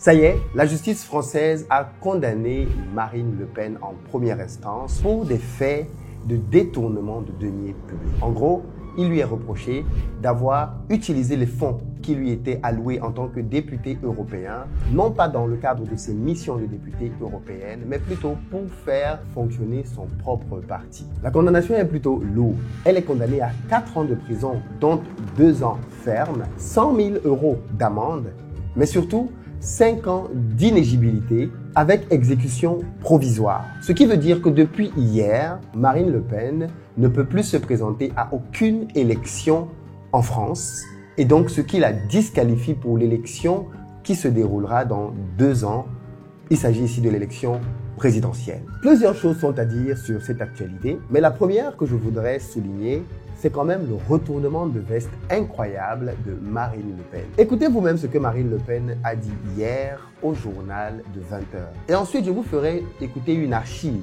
Ça y est, la justice française a condamné Marine Le Pen en première instance pour des faits de détournement de deniers publics. En gros, il lui est reproché d'avoir utilisé les fonds qui lui étaient alloués en tant que député européen, non pas dans le cadre de ses missions de député européenne, mais plutôt pour faire fonctionner son propre parti. La condamnation est plutôt lourde. Elle est condamnée à 4 ans de prison, dont 2 ans ferme, 100 000 € d'amende, mais surtout 5 ans d'inéligibilité avec exécution provisoire. Ce qui veut dire que depuis hier, Marine Le Pen ne peut plus se présenter à aucune élection en France et donc ce qui la disqualifie pour l'élection qui se déroulera dans 2 ans. Il s'agit ici de l'élection présidentielle. Plusieurs choses sont à dire sur cette actualité, mais la première que je voudrais souligner, c'est quand même le retournement de veste incroyable de Marine Le Pen. Écoutez vous-même ce que Marine Le Pen a dit hier au journal de 20h. Et ensuite, je vous ferai écouter une archive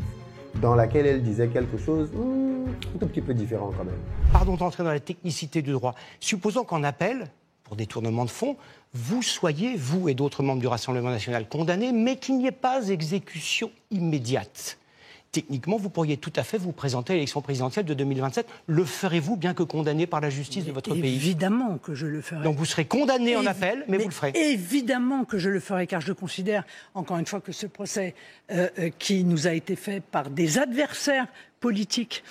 dans laquelle elle disait quelque chose un tout petit peu différent quand même. Pardon d'entrer dans la technicité du droit. Supposons qu'en appel, pour détournement de fonds, vous soyez, vous et d'autres membres du Rassemblement national, condamnés, mais qu'il n'y ait pas exécution immédiate. Techniquement, vous pourriez tout à fait vous présenter à l'élection présidentielle de 2027. Le ferez-vous, bien que condamné par la justice de votre pays? Évidemment que je le ferai. Donc vous serez condamné en appel, mais vous le ferez. Évidemment que je le ferai, car je considère, encore une fois, que ce procès qui nous a été fait par des adversaires politique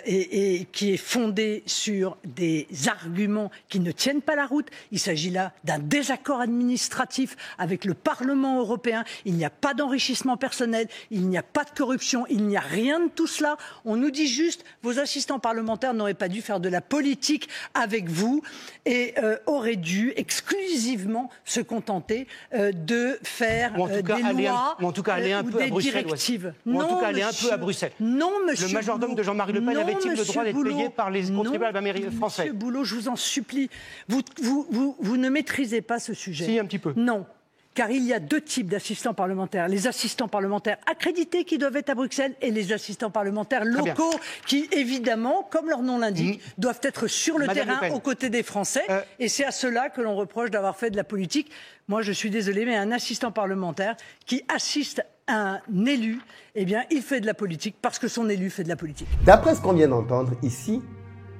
et qui est fondé sur des arguments qui ne tiennent pas la route. Il s'agit là d'un désaccord administratif avec le Parlement européen. Il n'y a pas d'enrichissement personnel, il n'y a pas de corruption, il n'y a rien de tout cela. On nous dit juste, vos assistants parlementaires n'auraient pas dû faire de la politique avec vous et auraient dû exclusivement se contenter de faire des lois ou en tout cas aller un peu à Bruxelles, directives. Ou en tout cas aller un peu à Bruxelles. Non, monsieur. Le majordome de Jean-Marie Le Pen avait-il le droit d'être payé par les contribuables français? Monsieur Boulot, je vous en supplie, vous ne maîtrisez pas ce sujet. Si, un petit peu. Non, car il y a 2 types d'assistants parlementaires. Les assistants parlementaires accrédités qui doivent être à Bruxelles et les assistants parlementaires locaux qui, évidemment, comme leur nom l'indique, doivent être sur le terrain aux côtés des Français. Et c'est à ceux-là que l'on reproche d'avoir fait de la politique. Moi, je suis désolé, mais un assistant parlementaire qui assiste un élu, eh bien, il fait de la politique parce que son élu fait de la politique. D'après ce qu'on vient d'entendre ici,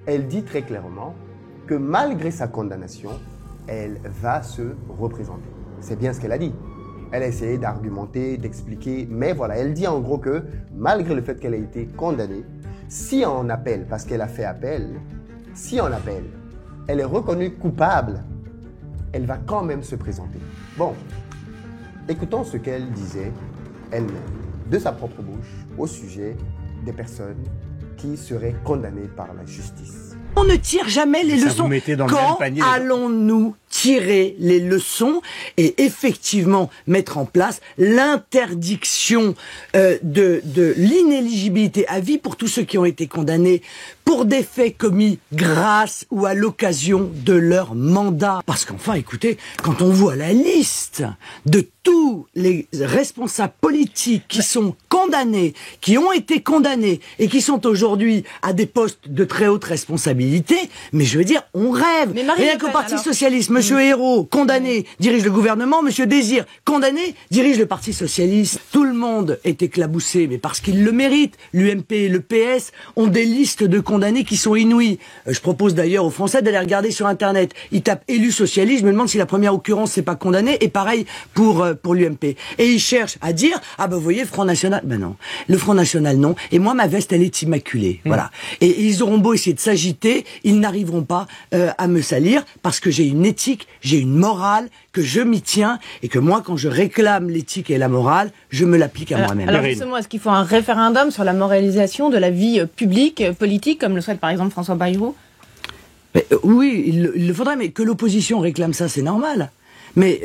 elle dit très clairement que malgré sa condamnation, elle va se représenter. C'est bien ce qu'elle a dit. Elle a essayé d'argumenter, d'expliquer, mais voilà, elle dit en gros que malgré le fait qu'elle ait été condamnée, si en appel, parce qu'elle a fait appel, si en appel, elle est reconnue coupable, elle va quand même se présenter. Bon, écoutons ce qu'elle disait elle-même, de sa propre bouche, au sujet des personnes qui seraient condamnées par la justice. On ne tire jamais les leçons. Quand allons-nous tirer les leçons et effectivement mettre en place l'interdiction de l'inéligibilité à vie pour tous ceux qui ont été condamnés pour des faits commis grâce ou à l'occasion de leur mandat? Parce qu'enfin, écoutez, quand on voit la liste de tous les responsables politiques qui sont condamnés, qui ont été condamnés et qui sont aujourd'hui à des postes de très haute responsabilité, mais je veux dire, on rêve. Rien qu'au Parti Socialiste, Monsieur Hérault, condamné, dirige le gouvernement, Monsieur Désir, condamné, dirige le Parti Socialiste. Tout le monde est éclaboussé, mais parce qu'il le mérite. L'UMP et le PS ont des listes de condamnés qui sont inouïes. Je propose d'ailleurs aux Français d'aller regarder sur Internet. Ils tapent élu socialiste, je me demande si la première occurrence c'est pas condamné, et pareil pour l'UMP. Et ils cherchent à dire, ah ben vous voyez, Front National, ben non. Le Front National, non. Et moi, ma veste, elle est immaculée. Voilà. Et ils auront beau essayer de s'agiter, ils n'arriveront pas à me salir, parce que j'ai une éthique, j'ai une morale, que je m'y tiens, et que moi, quand je réclame l'éthique et la morale, je me l'applique à moi-même. Alors justement, est-ce qu'il faut un référendum sur la moralisation de la vie publique, politique, comme le souhaite par exemple François Bayrou? Oui, il le faudrait, mais que l'opposition réclame ça, c'est normal. Mais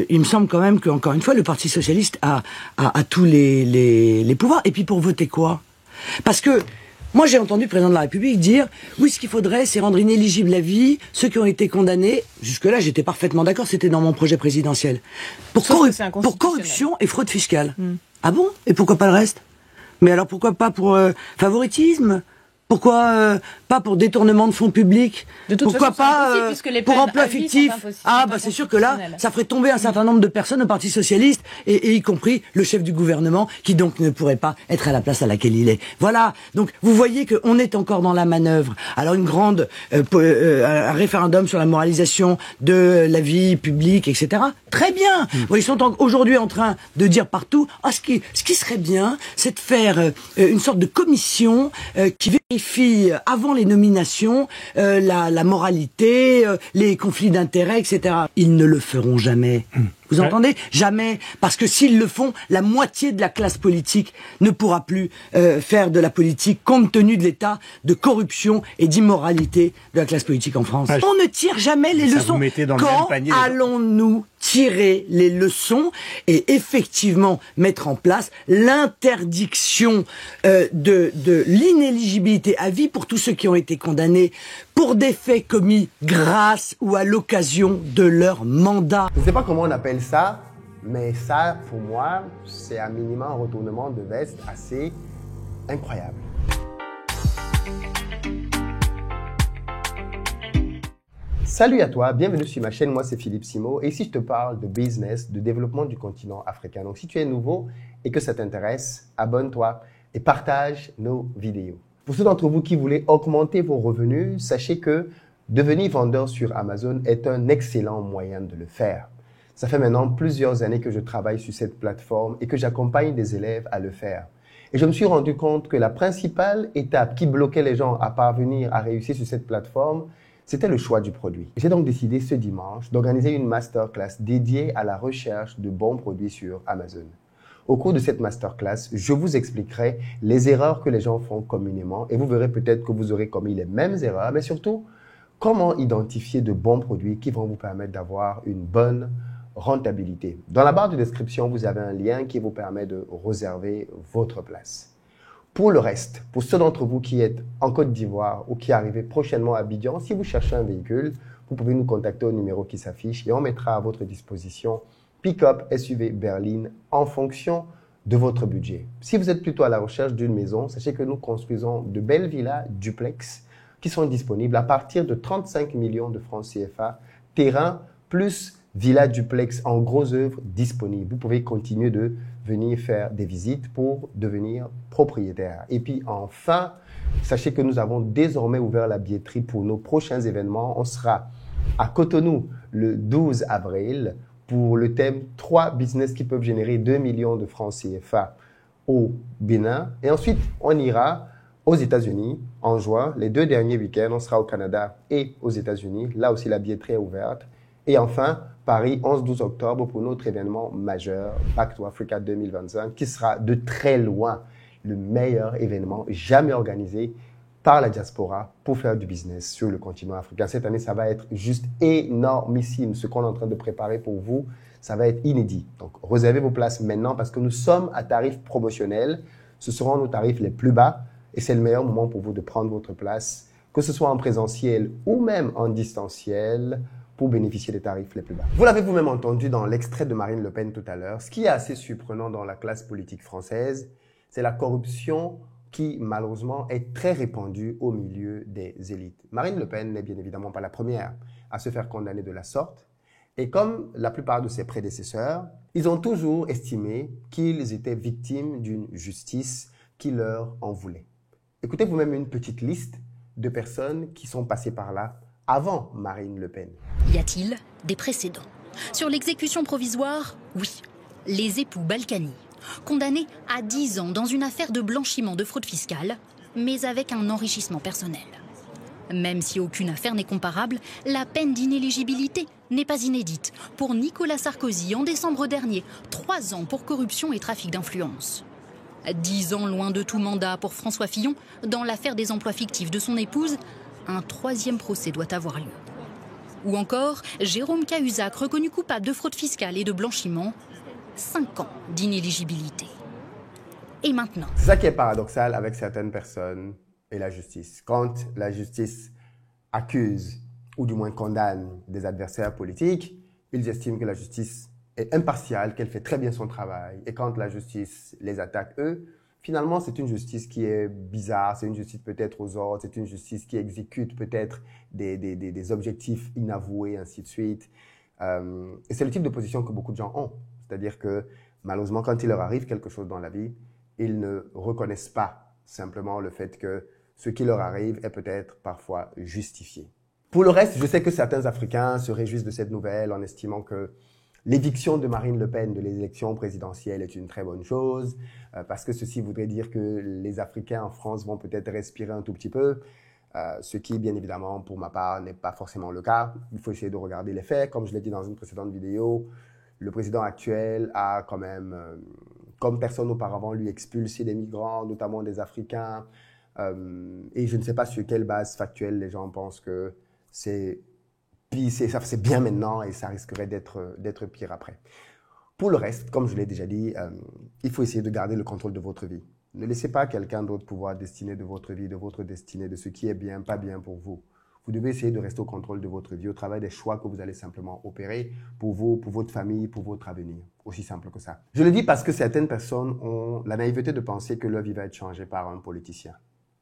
il me semble quand même qu'encore une fois, le Parti Socialiste a tous les pouvoirs. Et puis pour voter quoi? Parce que moi, j'ai entendu le président de la République dire « Oui, ce qu'il faudrait, c'est rendre inéligible la vie, ceux qui ont été condamnés. » Jusque-là, j'étais parfaitement d'accord, c'était dans mon projet présidentiel. Pour corruption et fraude fiscale. Ah bon? Et pourquoi pas le reste? Mais alors pourquoi pas pour favoritisme? Pourquoi pas pour détournement de fonds publics? Pourquoi pas pour emploi fictif? Ah bah c'est sûr que là, ça ferait tomber un certain nombre de personnes au Parti socialiste, et y compris le chef du gouvernement, qui donc ne pourrait pas être à la place à laquelle il est. Voilà. Donc vous voyez qu'on est encore dans la manœuvre. Alors un référendum sur la moralisation de la vie publique, etc. Très bien. Ils sont aujourd'hui en train de dire partout, ce qui serait bien, c'est de faire une sorte de commission qui vérifie avant les nominations la moralité, les conflits d'intérêts, etc. Ils ne le feront jamais. Vous entendez? Jamais. Parce que s'ils le font, la moitié de la classe politique ne pourra plus faire de la politique compte tenu de l'état de corruption et d'immoralité de la classe politique en France. On ne tire jamais les leçons. Quand allons-nous tirer les leçons et effectivement mettre en place l'interdiction de l'inéligibilité à vie pour tous ceux qui ont été condamnés pour des faits commis grâce ou à l'occasion de leur mandat? Je ne sais pas comment on appelle ça, mais ça, pour moi, c'est un minimum un retournement de veste assez incroyable. Salut à toi, bienvenue sur ma chaîne, moi c'est Philippe Simo et ici je te parle de business, de développement du continent africain. Donc si tu es nouveau et que ça t'intéresse, abonne-toi et partage nos vidéos. Pour ceux d'entre vous qui voulaient augmenter vos revenus, sachez que devenir vendeur sur Amazon est un excellent moyen de le faire. Ça fait maintenant plusieurs années que je travaille sur cette plateforme et que j'accompagne des élèves à le faire. Et je me suis rendu compte que la principale étape qui bloquait les gens à parvenir à réussir sur cette plateforme, c'était le choix du produit. J'ai donc décidé ce dimanche d'organiser une masterclass dédiée à la recherche de bons produits sur Amazon. Au cours de cette masterclass, je vous expliquerai les erreurs que les gens font communément et vous verrez peut-être que vous aurez commis les mêmes erreurs, mais surtout, comment identifier de bons produits qui vont vous permettre d'avoir une bonne rentabilité. Dans la barre de description, vous avez un lien qui vous permet de réserver votre place. Pour le reste, pour ceux d'entre vous qui êtes en Côte d'Ivoire ou qui arrivez prochainement à Abidjan, si vous cherchez un véhicule, vous pouvez nous contacter au numéro qui s'affiche et on mettra à votre disposition pick-up, SUV, berline en fonction de votre budget. Si vous êtes plutôt à la recherche d'une maison, sachez que nous construisons de belles villas duplex qui sont disponibles à partir de 35 millions de francs CFA, terrain plus villa duplex en gros œuvre disponible. Vous pouvez continuer de venir faire des visites pour devenir propriétaire. Et puis enfin, sachez que nous avons désormais ouvert la billetterie pour nos prochains événements. On sera à Cotonou le 12 avril pour le thème 3 business qui peuvent générer 2 millions de francs CFA au Bénin. Et ensuite, on ira aux États-Unis en juin. Les 2 derniers week-ends, on sera au Canada et aux États-Unis. Là aussi, la billetterie est ouverte. Et enfin, Paris, 11-12 octobre pour notre événement majeur, Back to Africa 2025, qui sera de très loin le meilleur événement jamais organisé par la diaspora pour faire du business sur le continent africain. Cette année, ça va être juste énormissime. Ce qu'on est en train de préparer pour vous, ça va être inédit. Donc, réservez vos places maintenant parce que nous sommes à tarif promotionnel. Ce seront nos tarifs les plus bas et c'est le meilleur moment pour vous de prendre votre place, que ce soit en présentiel ou même en distanciel, pour bénéficier des tarifs les plus bas. Vous l'avez vous-même entendu dans l'extrait de Marine Le Pen tout à l'heure. Ce qui est assez surprenant dans la classe politique française, c'est la corruption qui, malheureusement, est très répandue au milieu des élites. Marine Le Pen n'est bien évidemment pas la première à se faire condamner de la sorte. Et comme la plupart de ses prédécesseurs, ils ont toujours estimé qu'ils étaient victimes d'une justice qui leur en voulait. Écoutez vous-même une petite liste de personnes qui sont passées par là avant Marine Le Pen. Y a-t-il des précédents? Sur l'exécution provisoire, oui. Les époux Balkany, condamnés à 10 ans dans une affaire de blanchiment de fraude fiscale, mais avec un enrichissement personnel. Même si aucune affaire n'est comparable, la peine d'inéligibilité n'est pas inédite. Pour Nicolas Sarkozy, en décembre dernier, 3 ans pour corruption et trafic d'influence. 10 ans loin de tout mandat pour François Fillon dans l'affaire des emplois fictifs de son épouse. Un 3e procès doit avoir lieu. Ou encore, Jérôme Cahuzac, reconnu coupable de fraude fiscale et de blanchiment, 5 ans d'inéligibilité. Et maintenant? C'est ça qui est paradoxal avec certaines personnes et la justice. Quand la justice accuse, ou du moins condamne, des adversaires politiques, ils estiment que la justice est impartiale, qu'elle fait très bien son travail. Et quand la justice les attaque, eux, finalement, c'est une justice qui est bizarre, c'est une justice peut-être aux ordres, c'est une justice qui exécute peut-être des objectifs inavoués, ainsi de suite. Et c'est le type de position que beaucoup de gens ont. C'est-à-dire que, malheureusement, quand il leur arrive quelque chose dans la vie, ils ne reconnaissent pas simplement le fait que ce qui leur arrive est peut-être parfois justifié. Pour le reste, je sais que certains Africains se réjouissent de cette nouvelle en estimant que l'éviction de Marine Le Pen de l'élection présidentielle est une très bonne chose, parce que ceci voudrait dire que les Africains en France vont peut-être respirer un tout petit peu, ce qui, bien évidemment, pour ma part, n'est pas forcément le cas. Il faut essayer de regarder les faits. Comme je l'ai dit dans une précédente vidéo, le président actuel a quand même, comme personne auparavant, lui expulsé des migrants, notamment des Africains. Et je ne sais pas sur quelle base factuelle les gens pensent que c'est bien maintenant et ça risquerait d'être pire après. Pour le reste, comme je l'ai déjà dit, il faut essayer de garder le contrôle de votre vie. Ne laissez pas quelqu'un d'autre pouvoir décider de votre vie, de votre destinée, de ce qui est bien, pas bien pour vous. Vous devez essayer de rester au contrôle de votre vie, au travers des choix que vous allez simplement opérer pour vous, pour votre famille, pour votre avenir. Aussi simple que ça. Je le dis parce que certaines personnes ont la naïveté de penser que leur vie va être changée par un politicien.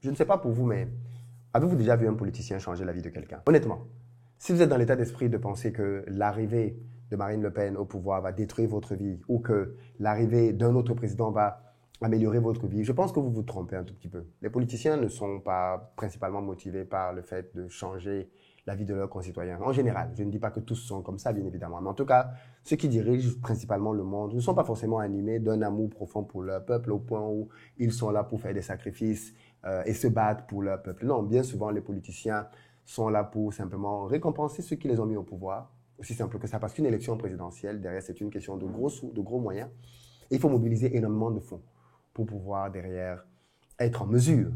Je ne sais pas pour vous, mais avez-vous déjà vu un politicien changer la vie de quelqu'un? Honnêtement, si vous êtes dans l'état d'esprit de penser que l'arrivée de Marine Le Pen au pouvoir va détruire votre vie ou que l'arrivée d'un autre président va améliorer votre vie, je pense que vous vous trompez un tout petit peu. Les politiciens ne sont pas principalement motivés par le fait de changer la vie de leurs concitoyens. En général, je ne dis pas que tous sont comme ça, bien évidemment, mais en tout cas, ceux qui dirigent principalement le monde ne sont pas forcément animés d'un amour profond pour leur peuple au point où ils sont là pour faire des sacrifices et se battre pour leur peuple. Non, bien souvent, les politiciens sont là pour simplement récompenser ceux qui les ont mis au pouvoir. Aussi simple que ça, parce qu'une élection présidentielle, derrière, c'est une question de gros moyens. Et il faut mobiliser énormément de fonds pour pouvoir, derrière, être en mesure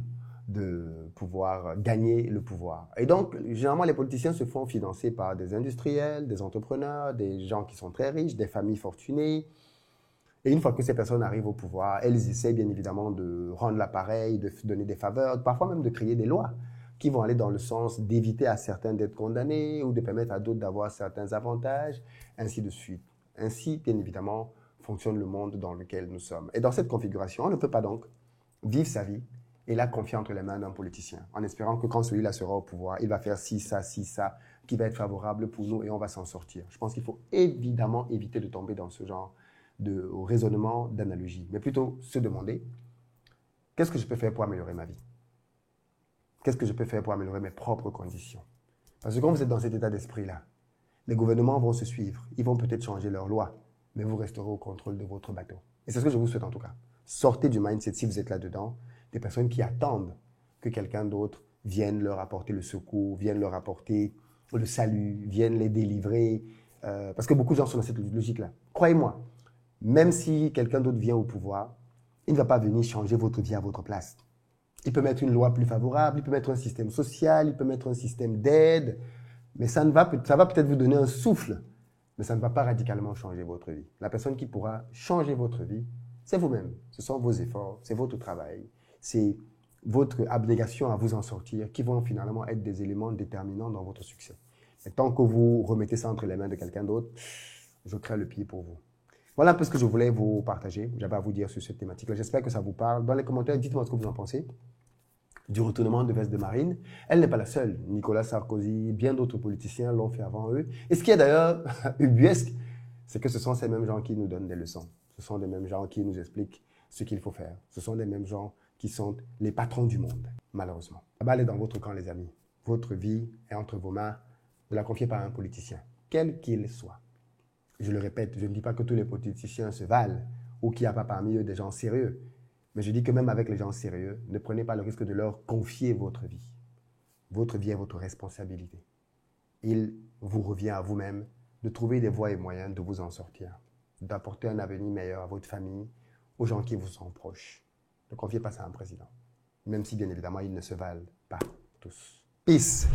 de pouvoir gagner le pouvoir. Et donc, généralement, les politiciens se font financer par des industriels, des entrepreneurs, des gens qui sont très riches, des familles fortunées. Et une fois que ces personnes arrivent au pouvoir, elles essaient bien évidemment de rendre l'appareil, de donner des faveurs, parfois même de créer des lois qui vont aller dans le sens d'éviter à certains d'être condamnés ou de permettre à d'autres d'avoir certains avantages, ainsi de suite. Ainsi, bien évidemment, fonctionne le monde dans lequel nous sommes. Et dans cette configuration, on ne peut pas donc vivre sa vie et la confier entre les mains d'un politicien, en espérant que quand celui-là sera au pouvoir, il va faire ci, ça, qui va être favorable pour nous et on va s'en sortir. Je pense qu'il faut évidemment éviter de tomber dans ce genre de raisonnement, d'analogie, mais plutôt se demander, qu'est-ce que je peux faire pour améliorer ma vie? Qu'est-ce que je peux faire pour améliorer mes propres conditions? Parce que quand vous êtes dans cet état d'esprit-là, les gouvernements vont se suivre, ils vont peut-être changer leurs lois, mais vous resterez au contrôle de votre bateau. Et c'est ce que je vous souhaite en tout cas. Sortez du mindset, si vous êtes là-dedans, des personnes qui attendent que quelqu'un d'autre vienne leur apporter le secours, vienne leur apporter le salut, vienne les délivrer. Parce que beaucoup de gens sont dans cette logique-là. Croyez-moi, même si quelqu'un d'autre vient au pouvoir, il ne va pas venir changer votre vie à votre place. Il peut mettre une loi plus favorable, il peut mettre un système social, il peut mettre un système d'aide, mais ça va peut-être vous donner un souffle, mais ça ne va pas radicalement changer votre vie. La personne qui pourra changer votre vie, c'est vous-même. Ce sont vos efforts, c'est votre travail, c'est votre abnégation à vous en sortir qui vont finalement être des éléments déterminants dans votre succès. Et tant que vous remettez ça entre les mains de quelqu'un d'autre, je crains le pire pour vous. Voilà un peu ce que je voulais vous partager. J'avais à vous dire sur cette thématique-là. J'espère que ça vous parle. Dans les commentaires, dites-moi ce que vous en pensez du retournement de veste de Marine. Elle n'est pas la seule. Nicolas Sarkozy, bien d'autres politiciens l'ont fait avant eux. Et ce qui est d'ailleurs ubuesque, c'est que ce sont ces mêmes gens qui nous donnent des leçons. Ce sont les mêmes gens qui nous expliquent ce qu'il faut faire. Ce sont les mêmes gens qui sont les patrons du monde, malheureusement. La balle est dans votre camp, les amis. Votre vie est entre vos mains. Ne la confiez pas à un politicien, quel qu'il soit. Je le répète, je ne dis pas que tous les politiciens se valent ou qu'il n'y a pas parmi eux des gens sérieux. Mais je dis que même avec les gens sérieux, ne prenez pas le risque de leur confier votre vie. Votre vie est votre responsabilité. Il vous revient à vous-même de trouver des voies et moyens de vous en sortir, d'apporter un avenir meilleur à votre famille, aux gens qui vous sont proches. Ne confiez pas ça à un président, même si bien évidemment ils ne se valent pas tous. Peace.